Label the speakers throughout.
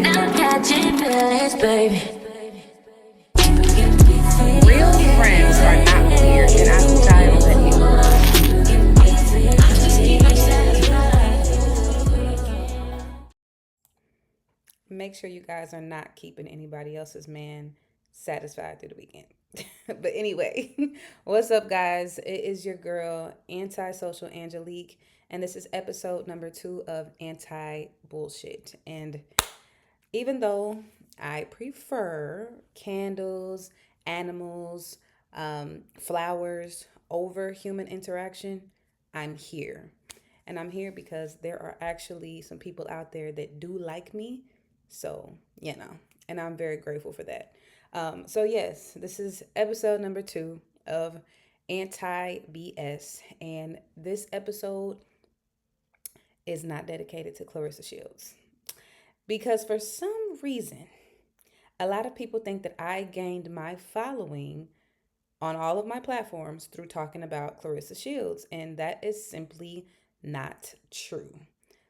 Speaker 1: I'm catching feelings, baby.
Speaker 2: Real friends are not weird, and I will die on that hill. Make sure you guys are not keeping anybody else's man satisfied through the weekend. But anyway, what's up, guys? It is your girl, Antisocial Angelique, and this is episode number 2 of Anti Bullshit. And even though I prefer candles, animals, flowers over human interaction, I'm here. And I'm here because there are actually some people out there that do like me. So, and I'm very grateful for that. So, yes, this is episode number 2 of Anti BS. And this episode is not dedicated to Clarissa Shields. Because for some reason, a lot of people think that I gained my following on all of my platforms through talking about Clarissa Shields, and that is simply not true.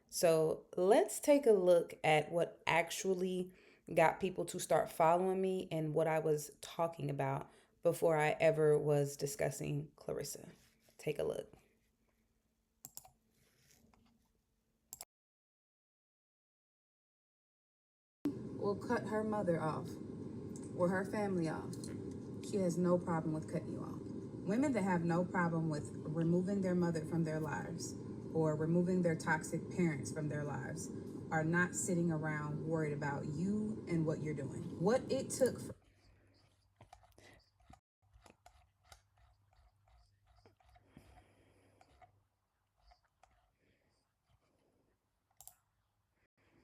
Speaker 2: So let's take a look at what actually got people to start following me and what I was talking about before I ever was discussing Clarissa. Take a look. Will cut her mother off or her family off. She has no problem with cutting you off. Women that have no problem with removing their mother from their lives or removing their toxic parents from their lives are not sitting around worried about you and what you're doing. What it took for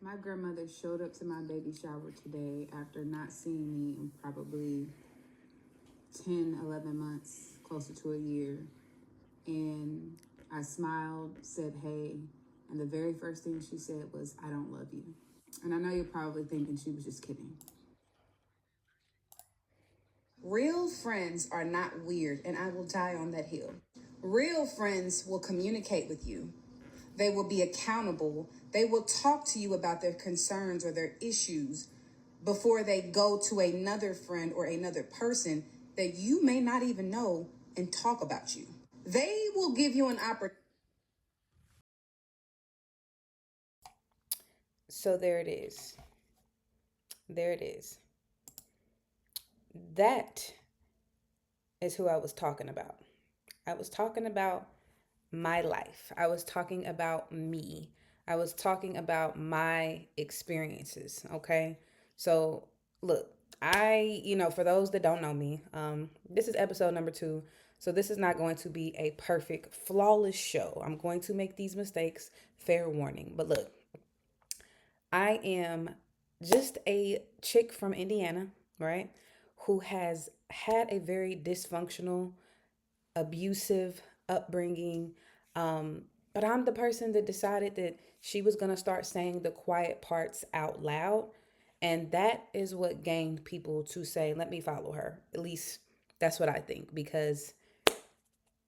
Speaker 2: my grandmother showed up to my baby shower today after not seeing me in probably 10, 11 months, closer to a year. And I smiled, said, hey. And the very first thing she said was, I don't love you. And I know you're probably thinking she was just kidding. Real friends are not weird, and I will die on that hill. Real friends will communicate with you. They will be accountable. They will talk to you about their concerns or their issues before they go to another friend or another person that you may not even know and talk about you. They will give you an opportunity. So there it is. There it is. That is who I was talking about. I was talking about my life. I was talking about me. I was talking about my experiences. Okay. So, look, for those that don't know me, this is episode number 2. So, this is not going to be a perfect, flawless show. I'm going to make these mistakes, fair warning. But look, I am just a chick from Indiana, right? Who has had a very dysfunctional, abusive upbringing. But I'm the person that decided that she was going to start saying the quiet parts out loud. And that is what gained people to say, let me follow her. At least that's what I think, because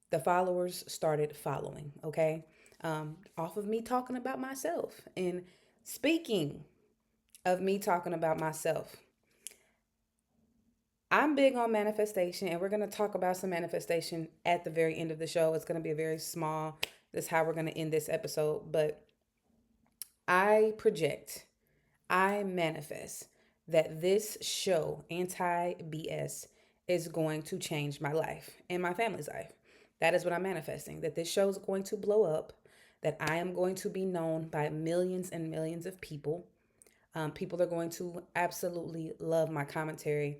Speaker 2: the followers started following, okay? Off of me talking about myself. And speaking of me talking about myself, I'm big on manifestation, and we're going to talk about some manifestation at the very end of the show. It's going to be a very small, this is how we're going to end this episode. But I project, I manifest that this show, Anti BS, is going to change my life and my family's life. That is what I'm manifesting, that this show is going to blow up, that I am going to be known by millions and millions of people. People are going to absolutely love my commentary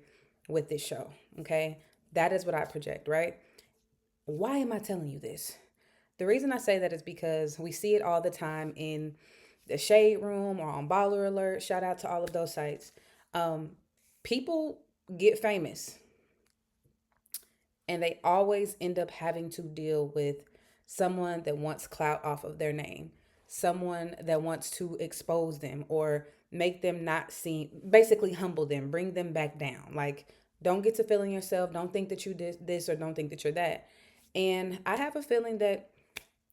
Speaker 2: with this show. Okay. That is what I project, right? Why am I telling you this? The reason I say that is because we see it all the time in the Shade Room or on Baller Alert. Shout out to all of those sites. People get famous and they always end up having to deal with someone that wants clout off of their name, someone that wants to expose them or make them not seem, basically humble them, bring them back down. Like, don't get to feeling yourself. Don't think that you did this or don't think that you're that. And I have a feeling that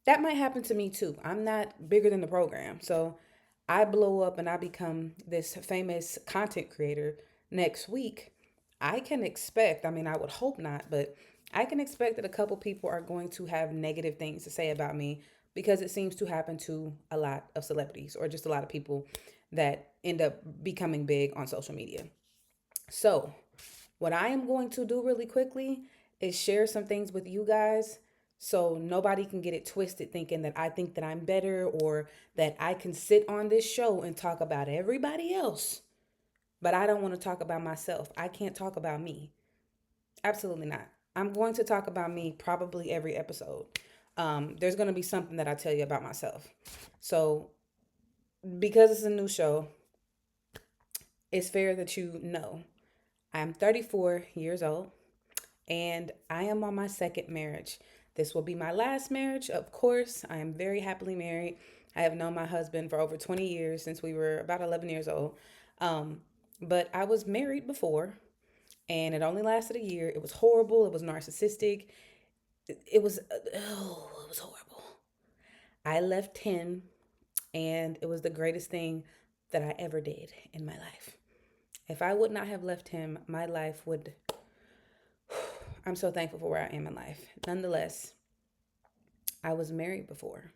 Speaker 2: that might happen to me too. I'm not bigger than the program. So I blow up and I become this famous content creator next week, I can expect, I mean, I would hope not, but I can expect that a couple people are going to have negative things to say about me because it seems to happen to a lot of celebrities or just a lot of people that end up becoming big on social media. So, what I am going to do really quickly is share some things with you guys so nobody can get it twisted thinking that I think that I'm better or that I can sit on this show and talk about everybody else, but I don't want to talk about myself. I can't talk about me. Absolutely not. I'm going to talk about me probably every episode. There's going to be something that I tell you about myself. So, because it's a new show, it's fair that you know I'm 34 years old and I am on my second marriage. This will be my last marriage, of course. I am very happily married. I have known my husband for over 20 years since we were about 11 years old. Um, but I was married before and it only lasted a year. It was horrible. It was narcissistic. It was, oh, it was horrible. I left him and it was the greatest thing that I ever did in my life. If I would not have left him, my life would, I'm so thankful for where I am in life. Nonetheless, I was married before.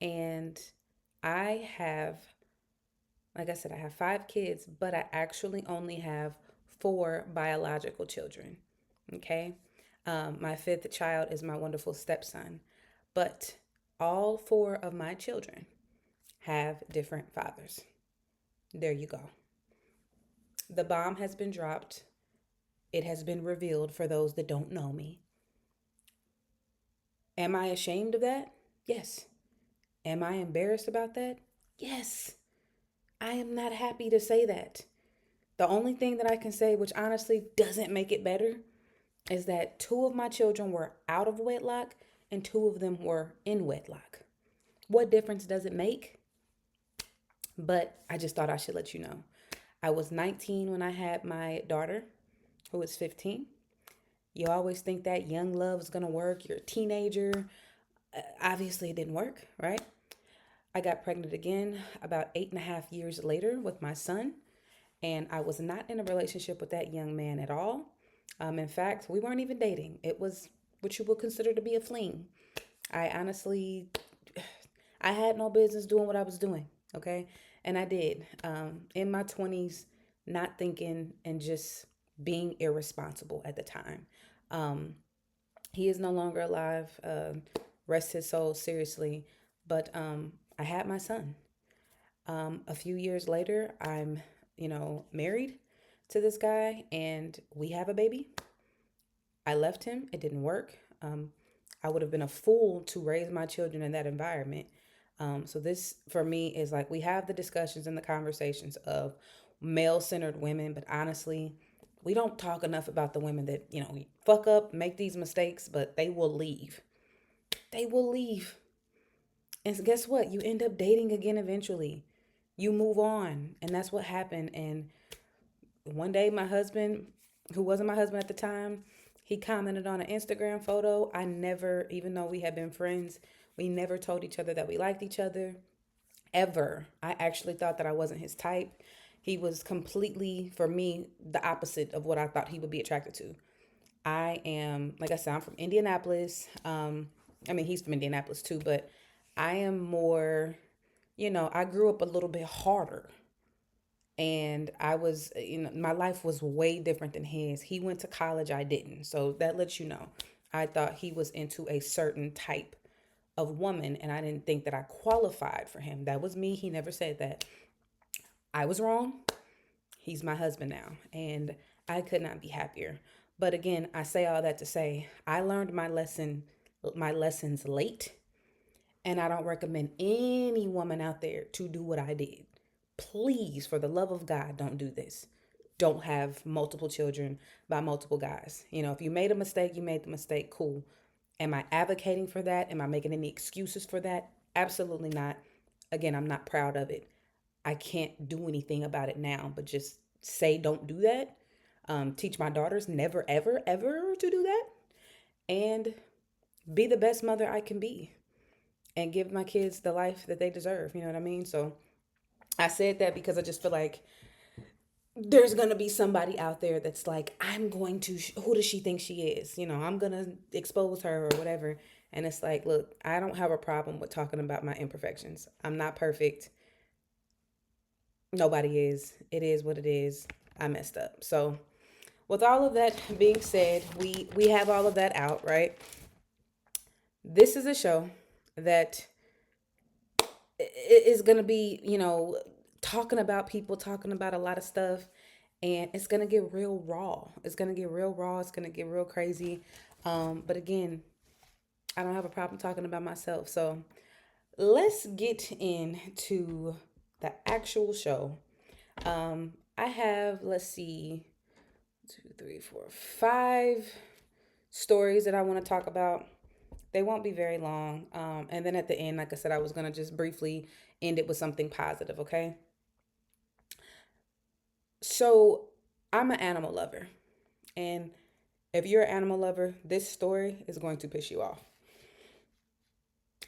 Speaker 2: And I have, like I said, I have 5 kids, but I actually only have 4 biological children. Okay. My fifth child is my wonderful stepson. But all 4 of my children have different fathers. There you go. The bomb has been dropped. It has been revealed for those that don't know me. Am I ashamed of that? Yes. Am I embarrassed about that? Yes. I am not happy to say that. The only thing that I can say, which honestly doesn't make it better, is that 2 of my children were out of wedlock and 2 of them were in wedlock. What difference does it make? But I just thought I should let you know. I was 19 when I had my daughter, who is 15. You always think that young love is going to work. You're a teenager. Obviously, it didn't work, right? I got pregnant again about 8.5 years later with my son. And I was not in a relationship with that young man at all. In fact, we weren't even dating. It was what you would consider to be a fling. I honestly, I had no business doing what I was doing, okay? And I did. In my 20s, not thinking and just being irresponsible at the time. Um, he is no longer alive. Rest his soul, seriously. But I had my son. A few years later, I'm, married to this guy and we have a baby. I left him. It didn't work. I would have been a fool to raise my children in that environment. So this for me is like we have the discussions and the conversations of male-centered women, but honestly, we don't talk enough about the women that, fuck up, make these mistakes, but they will leave. They will leave. And guess what? You end up dating again eventually. You move on. And that's what happened. And one day, my husband, who wasn't my husband at the time, he commented on an Instagram photo. I never, even though we had been friends, we never told each other that we liked each other ever. I actually thought that I wasn't his type. He was completely, for me, the opposite of what I thought he would be attracted to. I am, like I said, I'm from Indianapolis. I mean, he's from Indianapolis too, but I am more, I grew up a little bit harder. And I was, my life was way different than his. He went to college, I didn't. So that lets you know. I thought he was into a certain type of woman, and I didn't think that I qualified for him. That was me. He never said that. I was wrong. He's my husband now, and I could not be happier. But again, I say all that to say I learned my lessons late, and I don't recommend any woman out there to do what I did. Please, for the love of God, don't do this. Don't have multiple children by multiple guys. If you made a mistake, you made the mistake, cool. Am I advocating for that? Am I making any excuses for that? Absolutely not. Again, I'm not proud of it. I can't do anything about it now, but just say don't do that. Teach my daughters never, ever, ever to do that. And be the best mother I can be and give my kids the life that they deserve. You know what I mean? So I said that because I just feel like there's gonna be somebody out there that's like, I'm going to, who does she think she is? I'm gonna expose her or whatever. And it's like, look, I don't have a problem with talking about my imperfections. I'm not perfect. Nobody is. It is what it is. I messed up. So, with all of that being said, we have all of that out, right? This is a show that is going to be, talking about people, talking about a lot of stuff, and it's going to get real raw. It's going to get real raw. It's going to get real crazy. But again, I don't have a problem talking about myself. So let's get into the actual show. I have, let's see, two, three, four, five stories that I want to talk about. They won't be very long. And then at the end, like I said, I was going to just briefly end it with something positive, okay? So I'm an animal lover. And if you're an animal lover, this story is going to piss you off.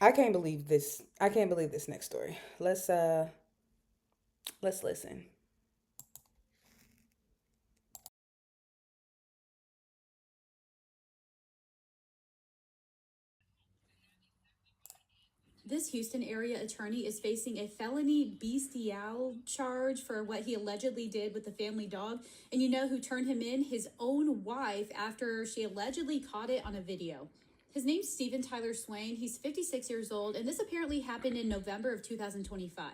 Speaker 2: I can't believe this. I can't believe this next story. Let's listen.
Speaker 3: This Houston area attorney is facing a felony bestial charge for what he allegedly did with the family dog. And you know who turned him in? His own wife, after she allegedly caught it on a video. His name's Stephen Tyler Swain. He's 56 years old, and this apparently happened in November of 2025.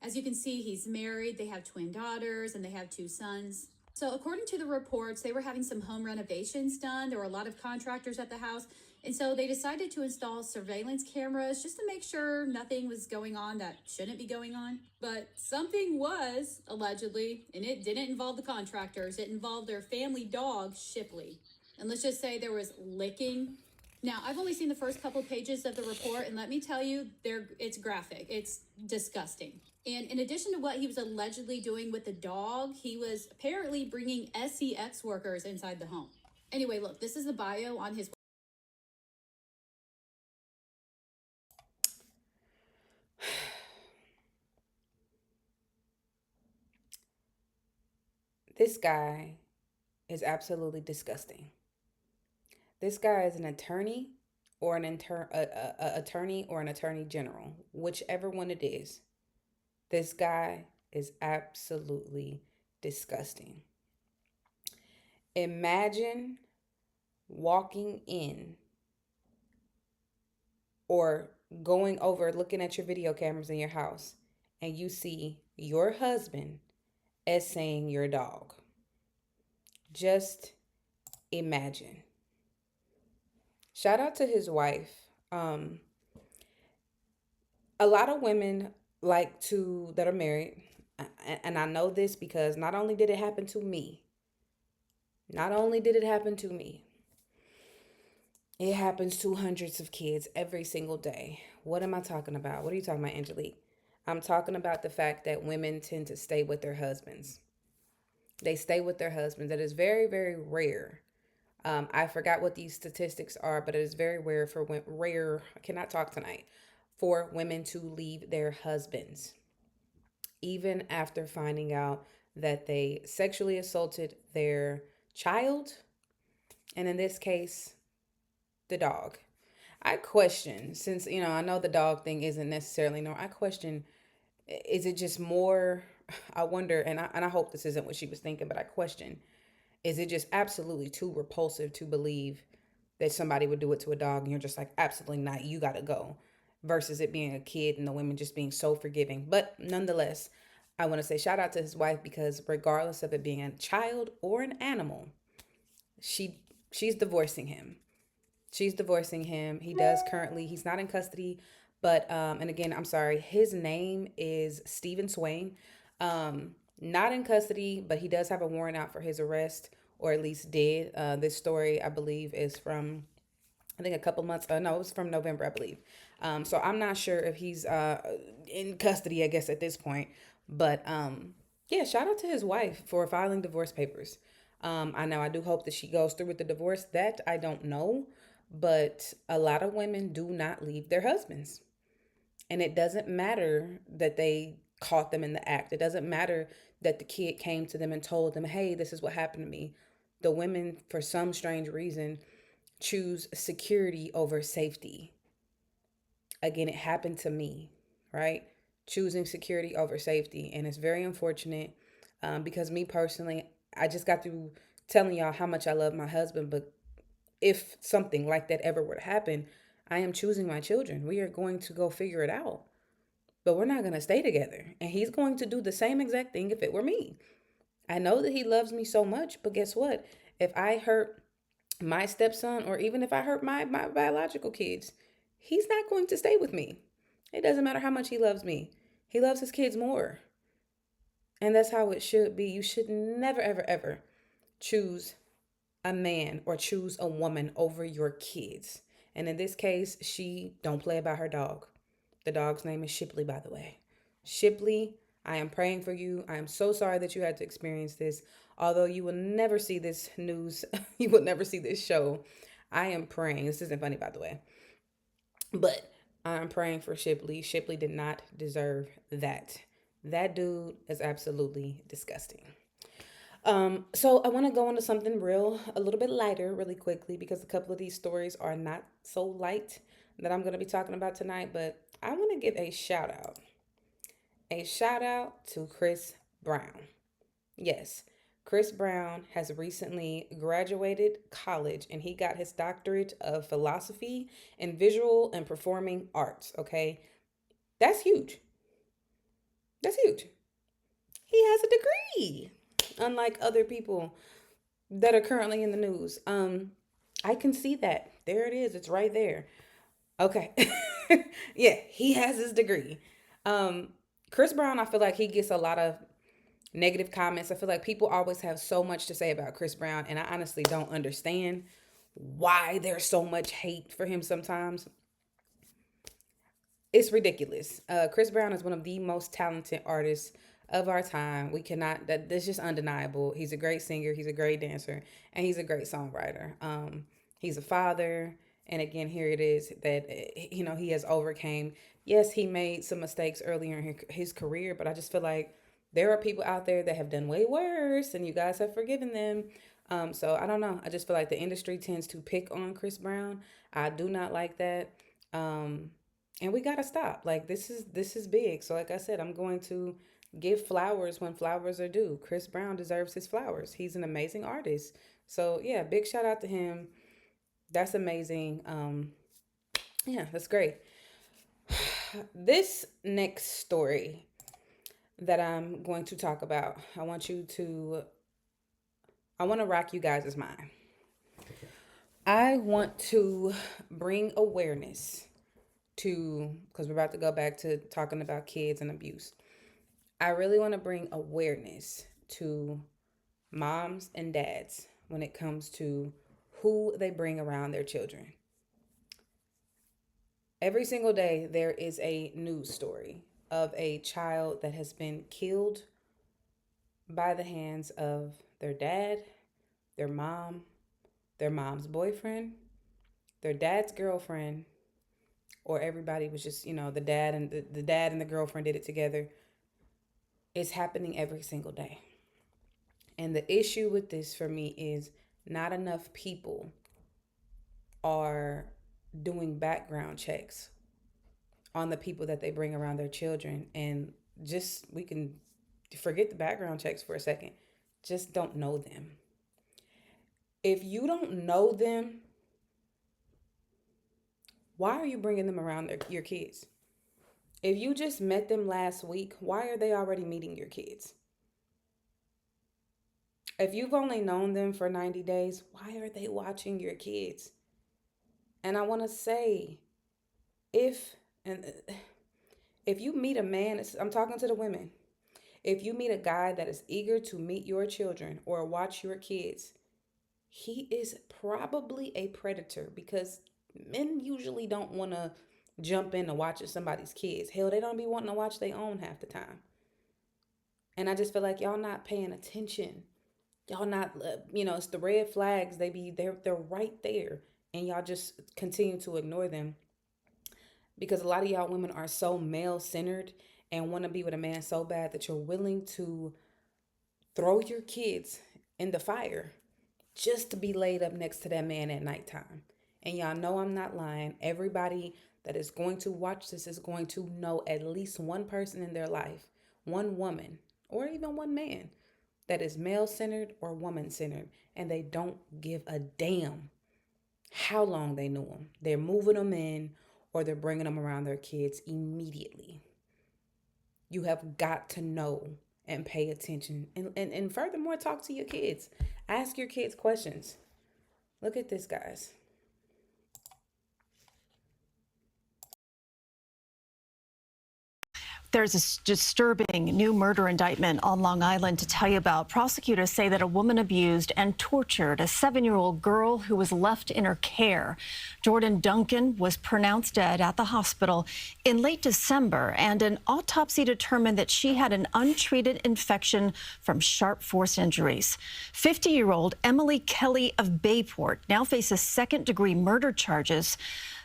Speaker 3: As you can see, he's married, they have twin daughters, and they have two sons. So according to the reports, they were having some home renovations done. There were a lot of contractors at the house. And so they decided to install surveillance cameras just to make sure nothing was going on that shouldn't be going on. But something was, allegedly, and it didn't involve the contractors. It involved their family dog, Shipley. And let's just say there was licking. Now, I've only seen the first couple pages of the report, and let me tell you, it's graphic. It's disgusting. And in addition to what he was allegedly doing with the dog, he was apparently bringing SEX workers inside the home. Anyway, look, this is the bio on his.
Speaker 2: This guy is absolutely disgusting. This guy is an attorney or attorney or an attorney general, whichever one it is. This guy is absolutely disgusting. Imagine walking in or going over looking at your video cameras in your house and you see your husband essaying your dog. Just imagine. Shout out to his wife. A lot of women like to that are married, and I know this because not only did it happen to me, not only did it happen to me, it happens to hundreds of kids every single day. What am I talking about? What are you talking about, Angelique? I'm talking about the fact that women tend to stay with their husbands. They stay with their husbands. That is very, very rare. I forgot what these statistics are, but it is very rare for rare. I cannot talk tonight. For women to leave their husbands, even after finding out that they sexually assaulted their child, and in this case, the dog. I question, since I know the dog thing isn't necessarily no. I question, is it just more? I wonder, and I hope this isn't what she was thinking, but I question, is it just absolutely too repulsive to believe that somebody would do it to a dog, and you're just like, absolutely not, you gotta go, versus it being a kid and the women just being so forgiving. But nonetheless, I want to say shout out to his wife because regardless of it being a child or an animal, she she's divorcing him. She's divorcing him. He does currently. He's not in custody, but and again, I'm sorry. His name is Stephen Swain. Not in custody, but he does have a warrant out for his arrest, or at least did. This story, I believe, is from I think a couple months. No, it was from November, I believe. So I'm not sure if he's in custody. I guess at this point, but yeah. Shout out to his wife for filing divorce papers. I know. I do hope that she goes through with the divorce. That I don't know, but a lot of women do not leave their husbands, and it doesn't matter that they caught them in the act. It doesn't matter that the kid came to them and told them, hey, this is what happened to me. The women, for some strange reason, choose security over safety. Again, it happened to me, right? Choosing security over safety. And it's very unfortunate because me personally, I just got through telling y'all how much I love my husband. But if something like that ever were to happen, I am choosing my children. We are going to go figure it out. But we're not going to stay together. And he's going to do the same exact thing if it were me. I know that he loves me so much, but guess what? If I hurt my stepson, or even if I hurt my biological kids, he's not going to stay with me. It doesn't matter how much he loves me. He loves his kids more. And that's how it should be. You should never, ever, ever choose a man or choose a woman over your kids. And in this case, she don't play about her dog. The dog's name is Shipley, by the way. Shipley, I am praying for you. I am so sorry that you had to experience this. Although you will never see this news, you will never see this show. I am praying. This isn't funny, by the way. But I'm praying for Shipley. Shipley did not deserve that. That dude is absolutely disgusting. So I want to go into something a little bit lighter, really quickly, because a couple of these stories are not so light that I'm going to be talking about tonight. But I want to give a shout out to Chris Brown. Yes, Chris Brown has recently graduated college and he got his doctorate of philosophy in visual and performing arts. Okay, that's huge. That's huge. He has a degree, unlike other people that are currently in the news. I can see that. There it is. It's right there. Okay. Yeah, he has his degree. Um, Chris Brown, I feel like he gets a lot of negative comments. I feel like people always have so much to say about Chris Brown, and I honestly don't understand why there's so much hate for him sometimes. It's ridiculous. Chris Brown is one of the most talented artists of our time. We cannot, that's just undeniable. He's a great singer, he's a great dancer, and he's a great songwriter. He's a father, and again, here it is that he has overcame. Yes, he made some mistakes earlier in his career, but I just feel like there are people out there that have done way worse, and you guys have forgiven them. So I don't know. I just feel like the industry tends to pick on Chris Brown. I do not like that. Um, and we gotta stop. Like this is big. So like I said, I'm going to give flowers when flowers are due. Chris Brown deserves his flowers. He's an amazing artist. So yeah, big shout out to him. That's amazing. Yeah, that's great. This next story that I'm going to talk about, I want to rock you guys' mind. I want to bring awareness to, because we're about to go back to talking about kids and abuse. I really want to bring awareness to moms and dads when it comes to who they bring around their children. Every single day, there is a news story of a child that has been killed by the hands of their dad, their mom, their mom's boyfriend, their dad's girlfriend, or everybody was just, the dad and the girlfriend did it together. It's happening every single day. And the issue with this for me is not enough people are doing background checks on the people that they bring around their children. And just, we can forget the background checks for a second. Just don't know them. If you don't know them, why are you bringing them around your kids? If you just met them last week, why are they already meeting your kids? If you've only known them for 90 days, why are they watching your kids? And I want to say, if and if you meet a man, I'm talking to the women. If you meet a guy that is eager to meet your children or watch your kids, he is probably a predator, because men usually don't want to jump into watching somebody's kids. Hell, they don't be wanting to watch their own half the time. And I just feel like y'all not paying attention. Y'all not, it's the red flags. They're right there, and y'all just continue to ignore them, because a lot of y'all women are so male centered, and want to be with a man so bad that you're willing to throw your kids in the fire just to be laid up next to that man at nighttime. And y'all know I'm not lying. Everybody that is going to watch this is going to know at least one person in their life, one woman, or even one man that is male centered or woman centered, and they don't give a damn how long they knew them. They're moving them in or they're bringing them around their kids immediately. You have got to know and pay attention. And furthermore, talk to your kids. Ask your kids questions. Look at this, guys.
Speaker 4: There's a disturbing new murder indictment on Long Island to tell you about. Prosecutors say that a woman abused and tortured a 7-year-old girl who was left in her care. Jordan Duncan was pronounced dead at the hospital in late December, and an autopsy determined that she had an untreated infection from sharp force injuries. 50-year-old Emily Kelly of Bayport now faces second-degree murder charges.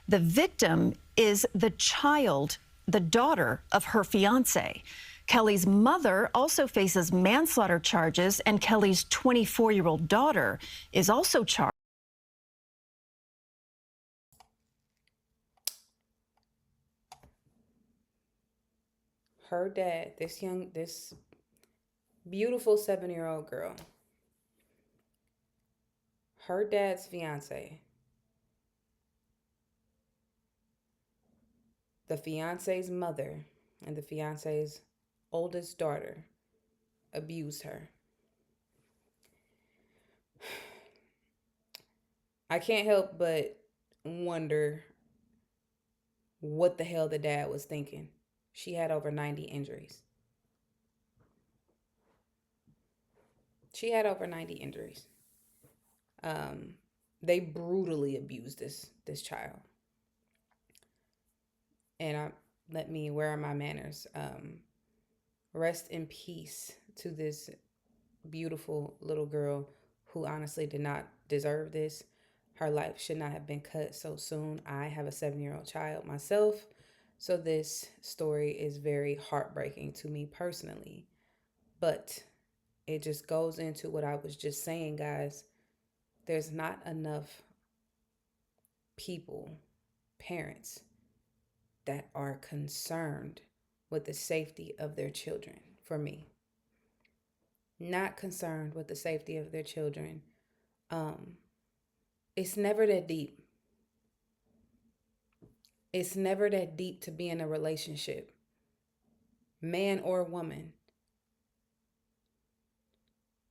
Speaker 4: The victim is the daughter of her fiance. Kelly's mother also faces manslaughter charges, and Kelly's 24-year-old daughter is also charged.
Speaker 2: Her dad, this beautiful 7-year-old girl, her dad's fiance, the fiance's mother, and the fiance's oldest daughter abused her. I can't help but wonder what the hell the dad was thinking. She had over 90 injuries. She had over 90 injuries. They brutally abused this child. And where are my manners? Rest in peace to this beautiful little girl who honestly did not deserve this. Her life should not have been cut so soon. I have a 7-year-old child myself, so this story is very heartbreaking to me personally. But it just goes into what I was just saying, guys. There's not enough people, parents, that are concerned with the safety of their children. For me, not concerned with the safety of their children. It's never that deep. It's never that deep to be in a relationship, man or woman,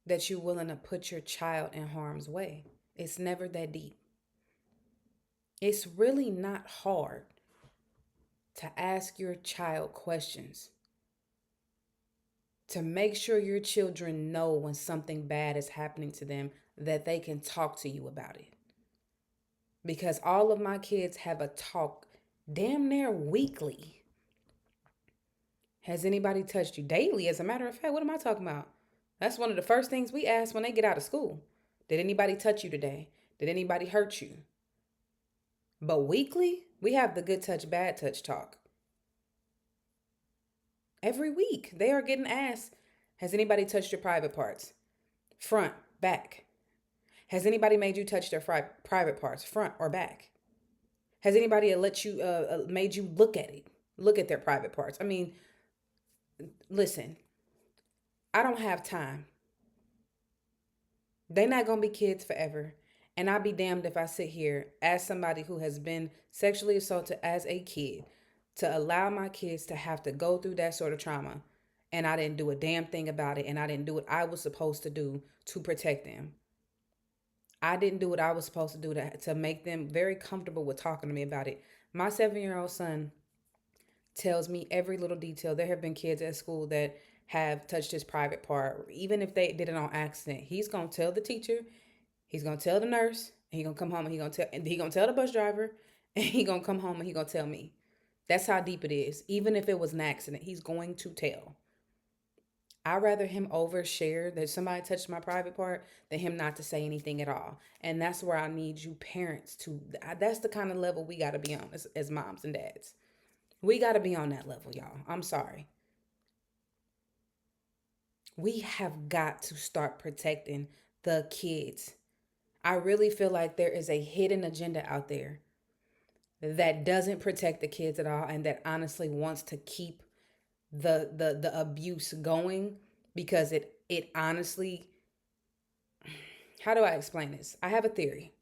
Speaker 2: that you're willing to put your child in harm's way. It's never that deep. It's really not hard to ask your child questions, to make sure your children know when something bad is happening to them, that they can talk to you about it. Because all of my kids have a talk damn near weekly. Has anybody touched you? Daily, as a matter of fact. What am I talking about? That's one of the first things we ask when they get out of school. Did anybody touch you today? Did anybody hurt you? But weekly, we have the good touch, bad touch talk. Every week, they are getting asked, has anybody touched your private parts? Front, back. Has anybody made you touch their private parts, front or back? Has anybody made you look at it? Look at their private parts. I mean, listen, I don't have time. They're not going to be kids forever. And I'll be damned if I sit here as somebody who has been sexually assaulted as a kid to allow my kids to have to go through that sort of trauma, and I didn't do a damn thing about it, and I didn't do what I was supposed to do to protect them. I didn't do what I was supposed to do to make them very comfortable with talking to me about it. My 7-year-old son tells me every little detail. There have been kids at school that have touched his private part, even if they did it on accident. He's going to tell the teacher, he's going to tell the nurse, and he's going to come home and he's going to tell the bus driver, and he's going to come home and he's going to tell me. That's how deep it is. Even if it was an accident, he's going to tell. I'd rather him overshare that somebody touched my private part than him not to say anything at all. And that's where I need you parents to, that's the kind of level we got to be on as moms and dads. We got to be on that level, y'all. I'm sorry. We have got to start protecting the kids. I really feel like there is a hidden agenda out there that doesn't protect the kids at all and that honestly wants to keep the abuse going because it honestly, how do I explain this? I have a theory,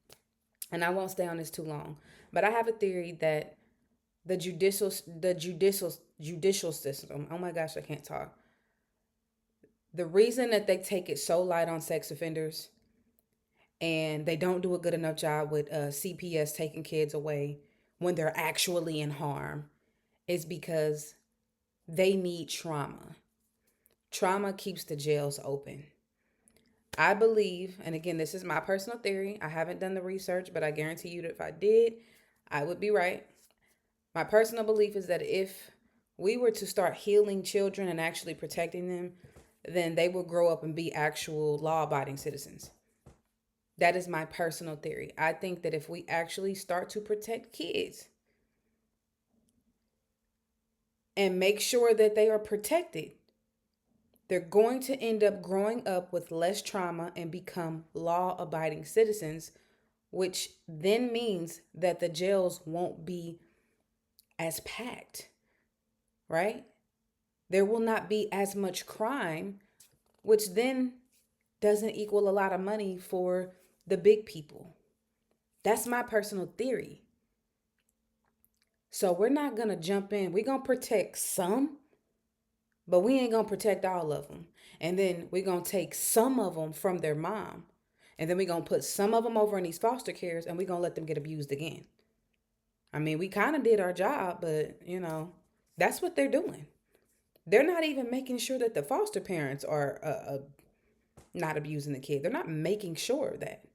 Speaker 2: and I won't stay on this too long, but I have a theory that the judicial system, oh my gosh, I can't talk. The reason that they take it so light on sex offenders and they don't do a good enough job with CPS taking kids away when they're actually in harm is because they need trauma. Trauma keeps the jails open. I believe, and again, this is my personal theory. I haven't done the research, but I guarantee you that if I did, I would be right. My personal belief is that if we were to start healing children and actually protecting them, then they will grow up and be actual law-abiding citizens. That is my personal theory. I think that if we actually start to protect kids and make sure that they are protected, they're going to end up growing up with less trauma and become law-abiding citizens, which then means that the jails won't be as packed, right? There will not be as much crime, which then doesn't equal a lot of money for the big people. That's my personal theory. So we're not going to jump in. We're going to protect some, but we ain't going to protect all of them. And then we're going to take some of them from their mom. And then we're going to put some of them over in these foster cares and we're going to let them get abused again. I mean, we kind of did our job, but that's what they're doing. They're not even making sure that the foster parents are not abusing the kid. They're not making sure of that.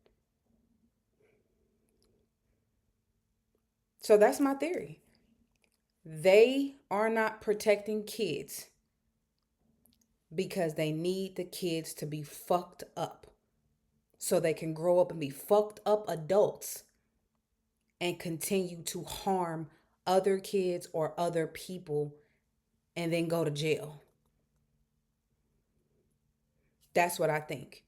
Speaker 2: So that's my theory. They are not protecting kids because they need the kids to be fucked up so they can grow up and be fucked up adults and continue to harm other kids or other people and then go to jail. That's what I think.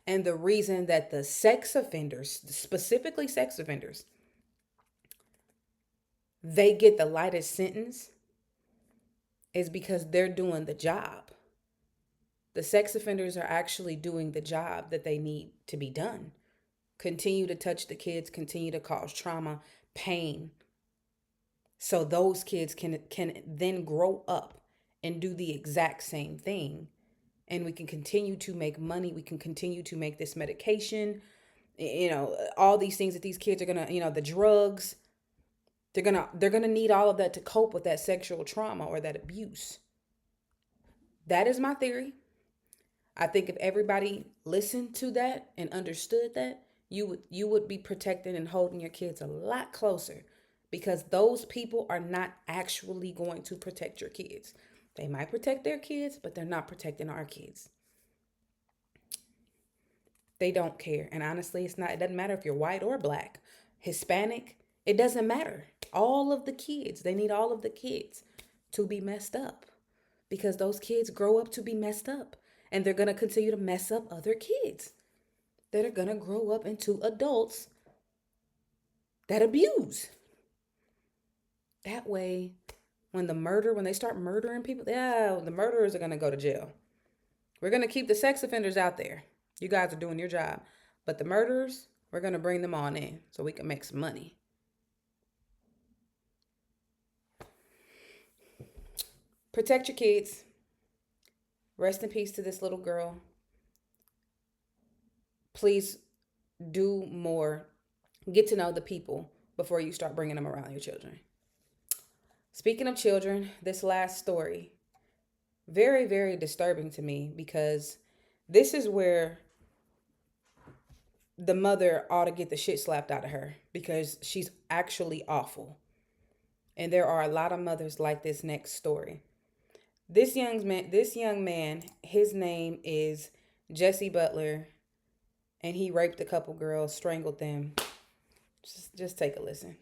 Speaker 2: And the reason that the sex offenders, specifically sex offenders, they get the lightest sentence is because they're doing the job. The sex offenders are actually doing the job that they need to be done. Continue to touch the kids, continue to cause trauma, pain. So those kids can then grow up and do the exact same thing. And we can continue to make money. We can continue to make this medication, all these things that these kids are going to, the drugs, they're going to need all of that to cope with that sexual trauma or that abuse. That is my theory. I think if everybody listened to that and understood that, you would be protecting and holding your kids a lot closer because those people are not actually going to protect your kids. They might protect their kids, but they're not protecting our kids. They don't care. And honestly, it doesn't matter if you're white or black, Hispanic, it doesn't matter. All of the kids, they need all of the kids to be messed up because those kids grow up to be messed up and they're going to continue to mess up other kids that are going to grow up into adults that abuse. That way, when they start murdering people, the murderers are going to go to jail. We're going to keep the sex offenders out there. You guys are doing your job. But the murderers, we're going to bring them on in so we can make some money. Protect your kids. Rest in peace to this little girl. Please do more. Get to know the people before you start bringing them around your children. Speaking of children, this last story, very, very disturbing to me because this is where the mother ought to get the shit slapped out of her because she's actually awful. And there are a lot of mothers like this next story. This young man, his name is Jesse Butler, and he raped a couple girls, strangled them. Just take a listen.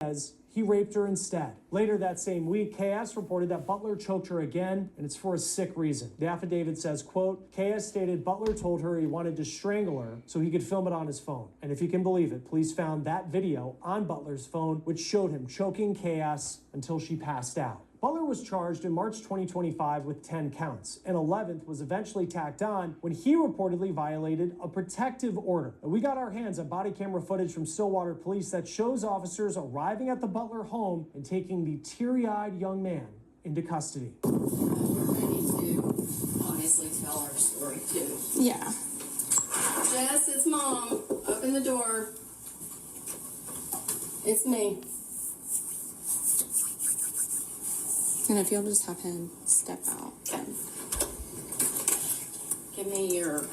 Speaker 5: Says he raped her instead. Later that same week, KS reported that Butler choked her again, and it's for a sick reason. The affidavit says, quote, KS stated Butler told her he wanted to strangle her so he could film it on his phone. And if you can believe it, police found that video on Butler's phone, which showed him choking KS until she passed out. Butler was charged in March 2025 with 10 counts. An 11th was eventually tacked on when he reportedly violated a protective order. And we got our hands on body camera footage from Stillwater police that shows officers arriving at the Butler home and taking the teary-eyed young man into custody.
Speaker 6: We're going to need to obviously tell our story too.
Speaker 7: Yeah.
Speaker 6: Jess, it's Mom. Open the door. It's me.
Speaker 7: And if you'll just have him step out.
Speaker 6: Okay. Give me your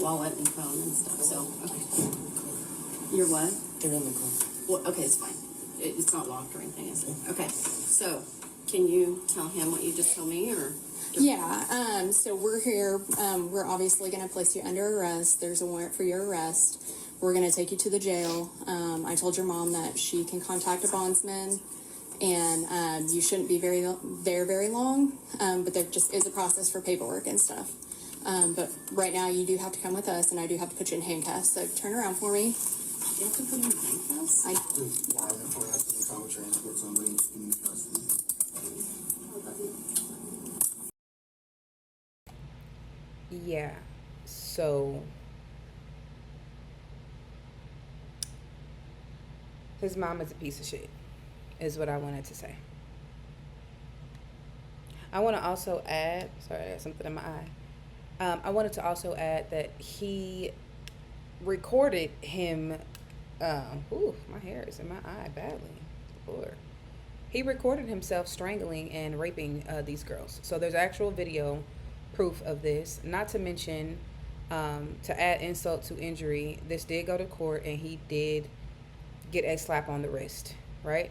Speaker 6: wallet and phone and stuff. So, okay. Your what?
Speaker 8: They're in the car.
Speaker 6: Well, okay, it's fine. It's not locked or anything, is it? Okay. So, can you tell him what you just told me, or?
Speaker 7: Yeah, so we're here. We're obviously going to place you under arrest. There's a warrant for your arrest. We're going to take you to the jail. I told your mom that she can contact a bondsman, and you shouldn't be very long, but there just is a process for paperwork and stuff. But right now you do have to come with us, and I do have to put you in handcuffs. So turn around for me.
Speaker 6: You have to put him in handcuffs?
Speaker 8: Why before I have to come transport somebody in custody?
Speaker 2: Yeah, so his mom is a piece of shit, is what I wanted to say. I want to also add, sorry, I got something in my eye. I wanted to also add that he recorded him, my hair is in my eye badly, Lord. He recorded himself strangling and raping these girls. So there's actual video proof of this. Not to mention, to add insult to injury, this did go to court and he did get a slap on the wrist, right?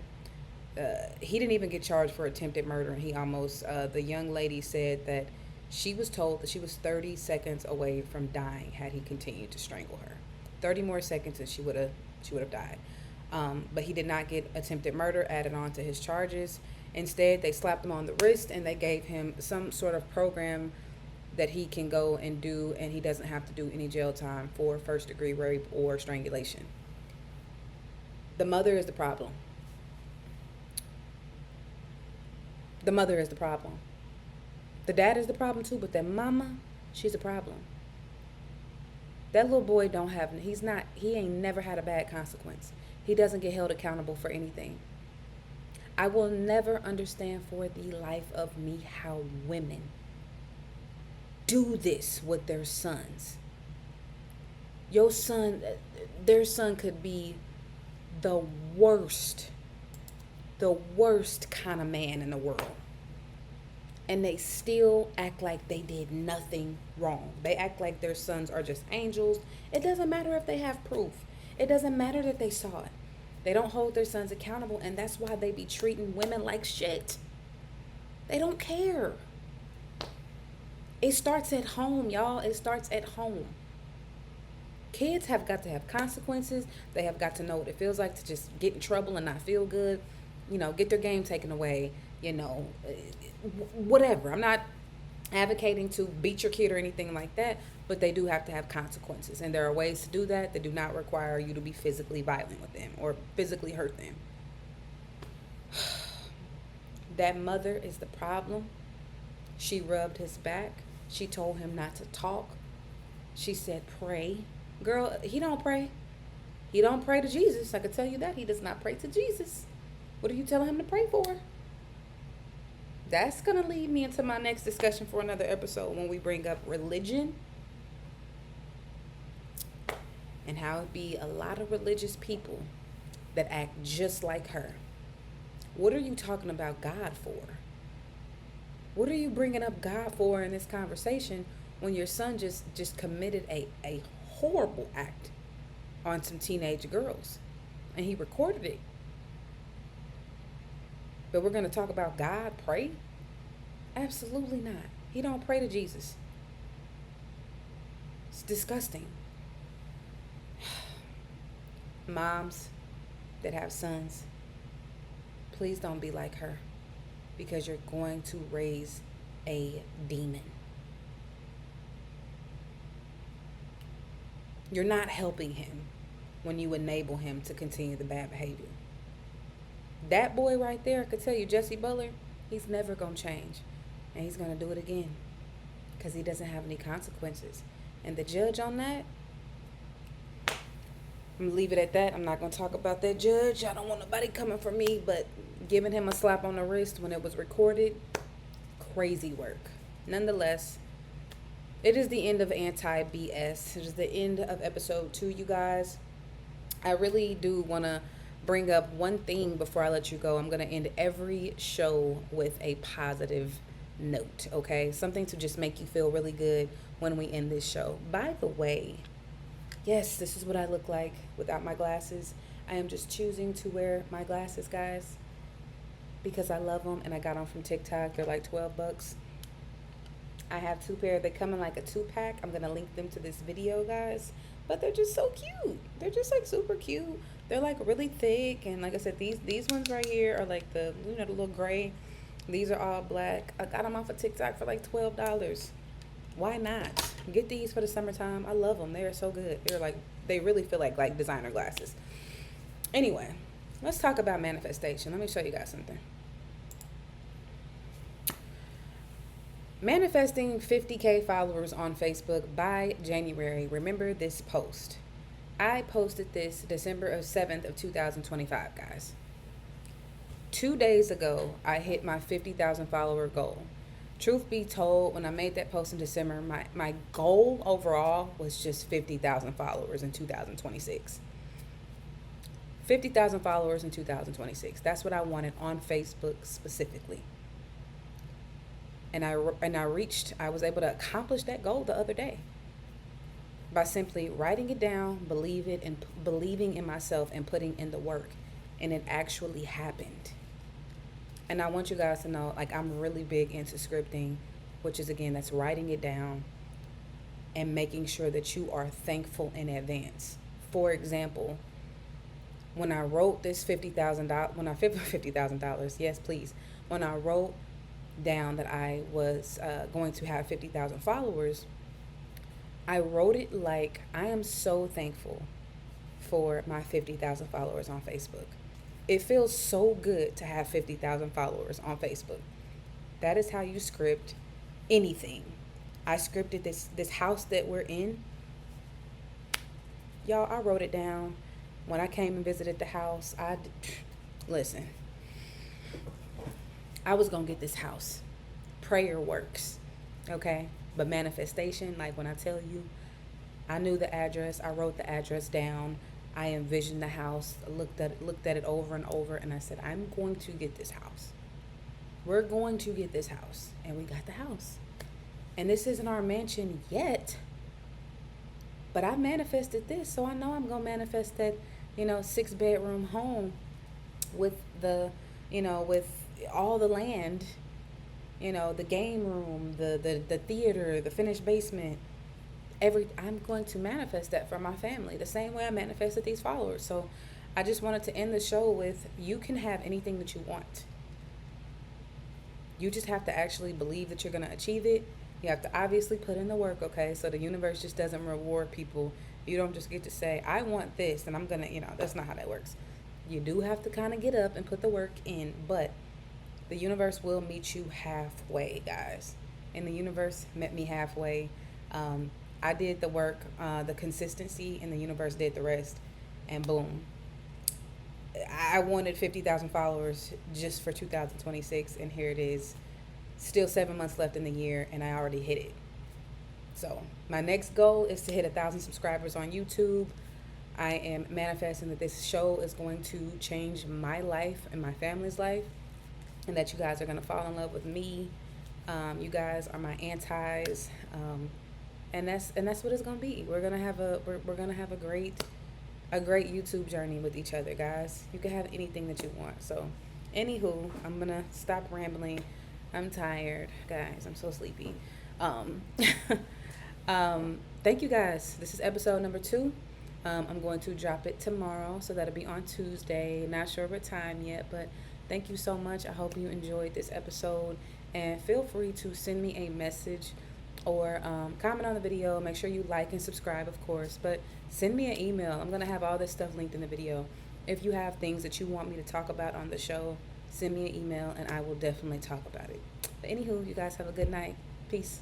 Speaker 2: He didn't even get charged for attempted murder. He almost, the young lady said that she was told that she was 30 seconds away from dying had he continued to strangle her. 30 more seconds and she would have died. But he did not get attempted murder added on to his charges. Instead, they slapped him on the wrist and they gave him some sort of program that he can go and do, and he doesn't have to do any jail time for first-degree rape or strangulation. The mother is the problem. The mother is the problem. The dad is the problem too, but that mama, she's a problem. That little boy he ain't never had a bad consequence. He doesn't get held accountable for anything. I will never understand for the life of me how women do this with their sons. Their son could be the worst kind of man in the world. And they still act like they did nothing wrong. They act like their sons are just angels. It doesn't matter if they have proof. It doesn't matter that they saw it. They don't hold their sons accountable, and that's why they be treating women like shit. They don't care. It starts at home, y'all. It starts at home. Kids have got to have consequences. They have got to know what it feels like to just get in trouble and not feel good. Get their game taken away. Whatever. I'm not advocating to beat your kid or anything like that, but they do have to have consequences. And there are ways to do that that do not require you to be physically violent with them or physically hurt them. That mother is the problem. She rubbed his back. She told him not to talk. She said, pray. Girl, he don't pray. He don't pray to Jesus. I can tell you that. He does not pray to Jesus. What are you telling him to pray for? That's going to lead me into my next discussion for another episode when we bring up religion and how it be a lot of religious people that act just like her. What are you talking about God for? What are you bringing up God for in this conversation when your son just committed a horrible act on some teenage girls and he recorded it? But we're going to talk about God pray? Absolutely not. He don't pray to Jesus. It's disgusting. Moms that have sons, Please don't be like her, because you're going to raise a demon. You're not helping him when you enable him to continue the bad behavior. That boy right there, I could tell you, Jesse Butler, he's never going to change. And he's going to do it again because he doesn't have any consequences. And the judge on that, I'm going to leave it at that. I'm not going to talk about that judge. I don't want nobody coming for me, but giving him a slap on the wrist when it was recorded, crazy work. Nonetheless, it is the end of Anti-BS. It is the end of episode 2, you guys. I really do want to bring up one thing before I let you go. I'm going to end every show with a positive note, okay? Something to just make you feel really good when we end this show. By the way, yes, this is what I look like without my glasses. I am just choosing to wear my glasses, guys, because I love them and I got them from TikTok. They're like $12. I have 2 pair. They come in like a 2-pack. I'm going to link them to this video, guys. But they're just so cute. They're just like super cute. They're like really thick. And like I said, these ones right here are like the, you know, the little gray. These are all black. I got them off of TikTok for like $12. Why not? Get these for the summertime. I love them. They are so good. They're like, they really feel like designer glasses. Anyway, let's talk about manifestation. Let me show you guys something. Manifesting 50K followers on Facebook by January. Remember this post. I posted this December 7th of 2025, guys. 2 days ago, I hit my 50,000 follower goal. Truth be told, when I made that post in December, my goal overall was just 50,000 followers in 2026. 50,000 followers in 2026. That's what I wanted on Facebook specifically. And I was able to accomplish that goal the other day by simply writing it down, believing in myself and putting in the work. And it actually happened. And I want you guys to know, like, I'm really big into scripting, which is, again, that's writing it down and making sure that you are thankful in advance. For example, when I wrote this $50,000, yes, please, when I wrote down that I was going to have 50,000 followers, I wrote it like, I am so thankful for my 50,000 followers on Facebook. It feels so good to have 50,000 followers on Facebook. That is how you script anything. I scripted this house that we're in. Y'all, I wrote it down. When I came and visited the house, listen, I was going to get this house. Prayer works, okay? But manifestation, like when I tell you, I knew the address. I wrote the address down. I envisioned the house, looked at it over and over, and I said, I'm going to get this house. We're going to get this house. And we got the house. And this isn't our mansion yet, but I manifested this, so I know I'm going to manifest that, 6-bedroom home with the, with all the land, the game room, the theater, the finished basement. I'm going to manifest that for my family the same way I manifested these followers. So I just wanted to end the show with, you can have anything that you want. You just have to actually believe that you're going to achieve it. You have to obviously put in the work, okay? So the universe just doesn't reward people. You don't just get to say, I want this, and I'm going to, that's not how that works. You do have to kind of get up and put the work in, but the universe will meet you halfway, guys. And the universe met me halfway. I did the work, the consistency, and the universe did the rest. And boom. I wanted 50,000 followers just for 2026, and here it is. Still 7 months left in the year, and I already hit it. So my next goal is to hit 1,000 subscribers on YouTube. I am manifesting that this show is going to change my life and my family's life, and that you guys are going to fall in love with me. You guys are my antis. And that's what it's gonna be. We're gonna have a great YouTube journey with each other, guys. You can have anything that you want. So, anywho, I'm gonna stop rambling. I'm tired, guys. I'm so sleepy. Thank you, guys. This is episode number 2. I'm going to drop it tomorrow, so that'll be on Tuesday. Not sure what time yet, but Thank you so much. I hope you enjoyed this episode, and feel free to send me a message or comment on the video. Make sure you like and subscribe, of course, but send me an email. I'm going to have all this stuff linked in the video. If you have things that you want me to talk about on the show, send me an email and I will definitely talk about it. But anywho, you guys have a good night. Peace.